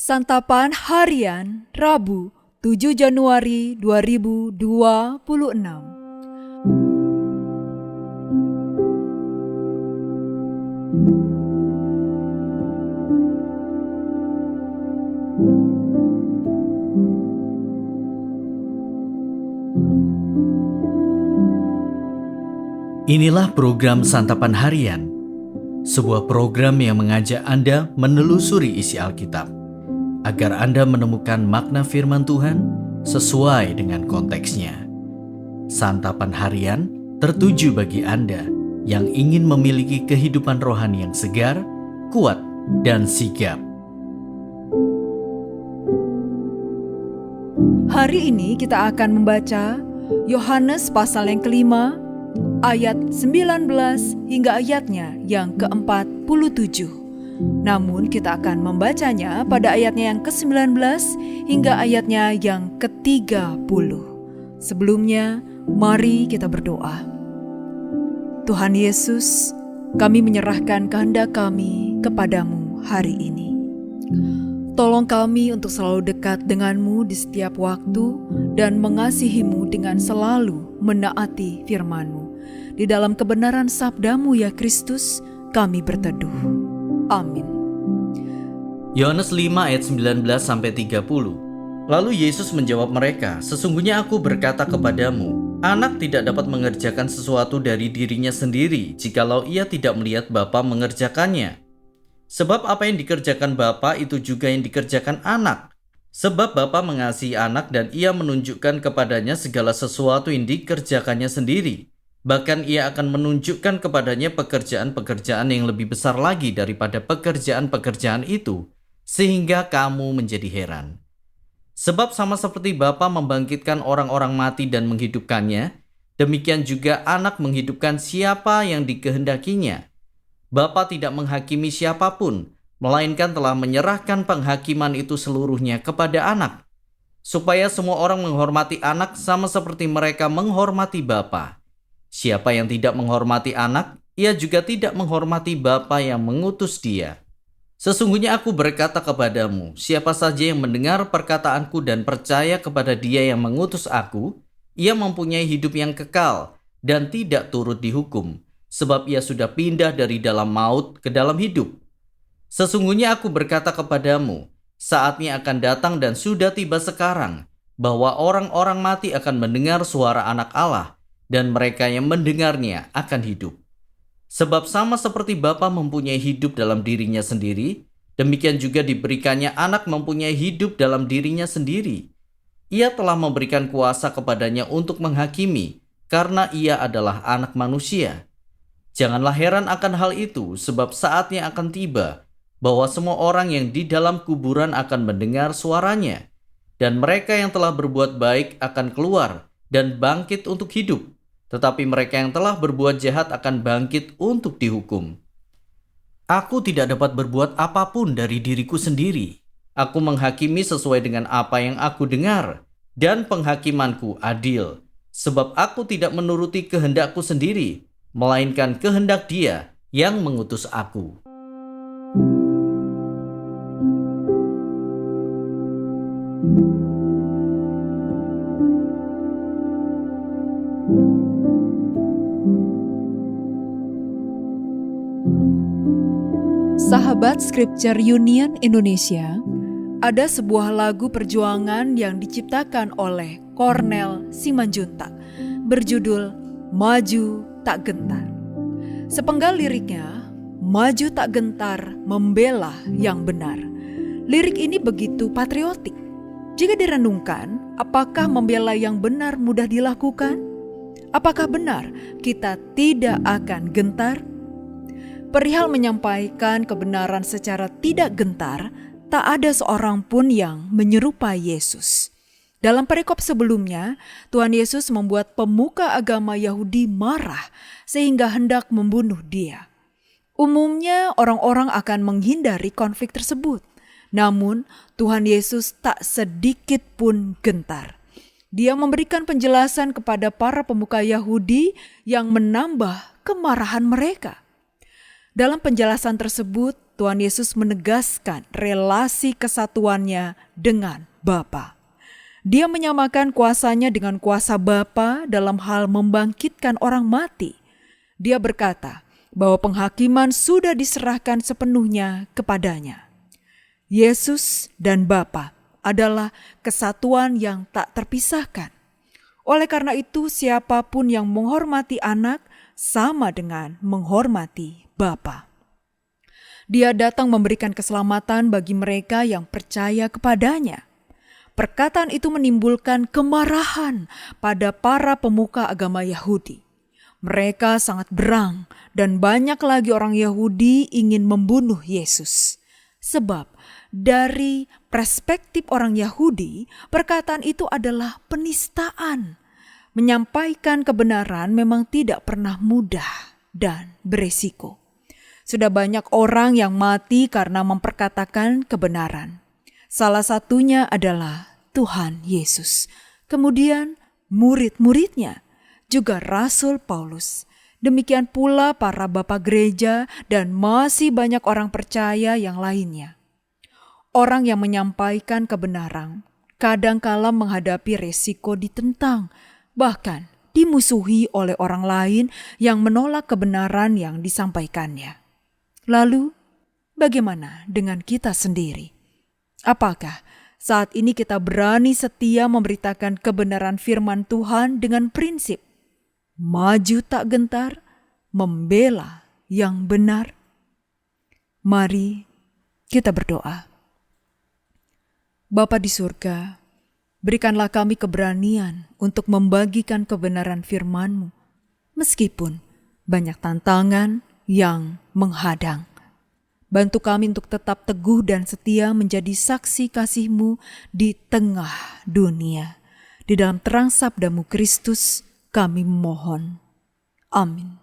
Santapan Harian Rabu 7 Januari 2026. Inilah program Santapan Harian, sebuah program yang mengajak Anda menelusuri isi Alkitab, agar Anda menemukan makna firman Tuhan sesuai dengan konteksnya. Santapan Harian tertuju bagi Anda yang ingin memiliki kehidupan rohani yang segar, kuat, dan sigap. Hari ini kita akan membaca Yohanes pasal yang kelima, ayat 19 hingga ayatnya yang ke-47. Namun kita akan membacanya pada ayatnya yang ke-19 hingga ayatnya yang ke-30. Sebelumnya, mari kita berdoa. Tuhan Yesus, kami menyerahkan kehendak kami kepadamu hari ini. Tolong kami untuk selalu dekat denganmu di setiap waktu dan mengasihimu dengan selalu menaati firman-Mu. Di dalam kebenaran sabdamu ya Kristus, kami berteduh. Amin. Yohanes 5 ayat 19-30. Lalu Yesus menjawab mereka, "Sesungguhnya aku berkata kepadamu, anak tidak dapat mengerjakan sesuatu dari dirinya sendiri jikalau ia tidak melihat Bapa mengerjakannya. Sebab apa yang dikerjakan Bapa itu juga yang dikerjakan anak. Sebab Bapa mengasihi anak dan ia menunjukkan kepadanya segala sesuatu yang dikerjakannya sendiri. Bahkan ia akan menunjukkan kepadanya pekerjaan-pekerjaan yang lebih besar lagi daripada pekerjaan-pekerjaan itu, sehingga kamu menjadi heran. Sebab sama seperti Bapa membangkitkan orang-orang mati dan menghidupkannya, demikian juga anak menghidupkan siapa yang dikehendakinya. Bapa tidak menghakimi siapapun, melainkan telah menyerahkan penghakiman itu seluruhnya kepada anak, supaya semua orang menghormati anak sama seperti mereka menghormati Bapa. Siapa yang tidak menghormati anak, ia juga tidak menghormati Bapa yang mengutus dia. Sesungguhnya aku berkata kepadamu, siapa saja yang mendengar perkataanku dan percaya kepada dia yang mengutus aku, ia mempunyai hidup yang kekal dan tidak turut dihukum, sebab ia sudah pindah dari dalam maut ke dalam hidup. Sesungguhnya aku berkata kepadamu, saatnya akan datang dan sudah tiba sekarang, bahwa orang-orang mati akan mendengar suara Anak Allah, dan mereka yang mendengarnya akan hidup. Sebab sama seperti Bapa mempunyai hidup dalam dirinya sendiri, demikian juga diberikannya anak mempunyai hidup dalam dirinya sendiri. Ia telah memberikan kuasa kepadanya untuk menghakimi, karena ia adalah anak manusia. Janganlah heran akan hal itu, sebab saatnya akan tiba, bahwa semua orang yang di dalam kuburan akan mendengar suaranya, dan mereka yang telah berbuat baik akan keluar dan bangkit untuk hidup. Tetapi mereka yang telah berbuat jahat akan bangkit untuk dihukum. Aku tidak dapat berbuat apapun dari diriku sendiri. Aku menghakimi sesuai dengan apa yang aku dengar, dan penghakimanku adil. Sebab aku tidak menuruti kehendakku sendiri, melainkan kehendak Dia yang mengutus aku. Sahabat Scripture Union Indonesia, ada sebuah lagu perjuangan yang diciptakan oleh Cornel Simanjuntak berjudul Maju Tak Gentar. Sepenggal liriknya, maju tak gentar membela yang benar. Lirik ini begitu patriotik. Jika direnungkan, apakah membela yang benar mudah dilakukan? Apakah benar kita tidak akan gentar? Perihal menyampaikan kebenaran secara tidak gentar, tak ada seorang pun yang menyerupai Yesus. Dalam perikop sebelumnya, Tuhan Yesus membuat pemuka agama Yahudi marah sehingga hendak membunuh Dia. Umumnya orang-orang akan menghindari konflik tersebut. Namun Tuhan Yesus tak sedikit pun gentar. Dia memberikan penjelasan kepada para pemuka Yahudi yang menambah kemarahan mereka. Dalam penjelasan tersebut, Tuhan Yesus menegaskan relasi kesatuannya dengan Bapa. Dia menyamakan kuasanya dengan kuasa Bapa dalam hal membangkitkan orang mati. Dia berkata bahwa penghakiman sudah diserahkan sepenuhnya kepadanya. Yesus dan Bapa adalah kesatuan yang tak terpisahkan. Oleh karena itu, siapapun yang menghormati anak sama dengan menghormati Bapa. Dia datang memberikan keselamatan bagi mereka yang percaya kepadanya. Perkataan itu menimbulkan kemarahan pada para pemuka agama Yahudi. Mereka sangat berang dan banyak lagi orang Yahudi ingin membunuh Yesus. Sebab dari perspektif orang Yahudi, perkataan itu adalah penistaan. Menyampaikan kebenaran memang tidak pernah mudah dan beresiko. Sudah banyak orang yang mati karena memperkatakan kebenaran. Salah satunya adalah Tuhan Yesus. Kemudian murid-muridnya, juga Rasul Paulus. Demikian pula para bapak gereja dan masih banyak orang percaya yang lainnya. Orang yang menyampaikan kebenaran kadangkala menghadapi resiko ditentang, bahkan dimusuhi oleh orang lain yang menolak kebenaran yang disampaikannya. Lalu, bagaimana dengan kita sendiri? Apakah saat ini kita berani setia memberitakan kebenaran firman Tuhan dengan prinsip maju tak gentar, membela yang benar? Mari kita berdoa. Bapa di surga, berikanlah kami keberanian untuk membagikan kebenaran firman-Mu, meskipun banyak tantangan yang menghadang. Bantu kami untuk tetap teguh dan setia menjadi saksi kasih-Mu di tengah dunia. Di dalam terang sabda-Mu Kristus kami memohon. Amin.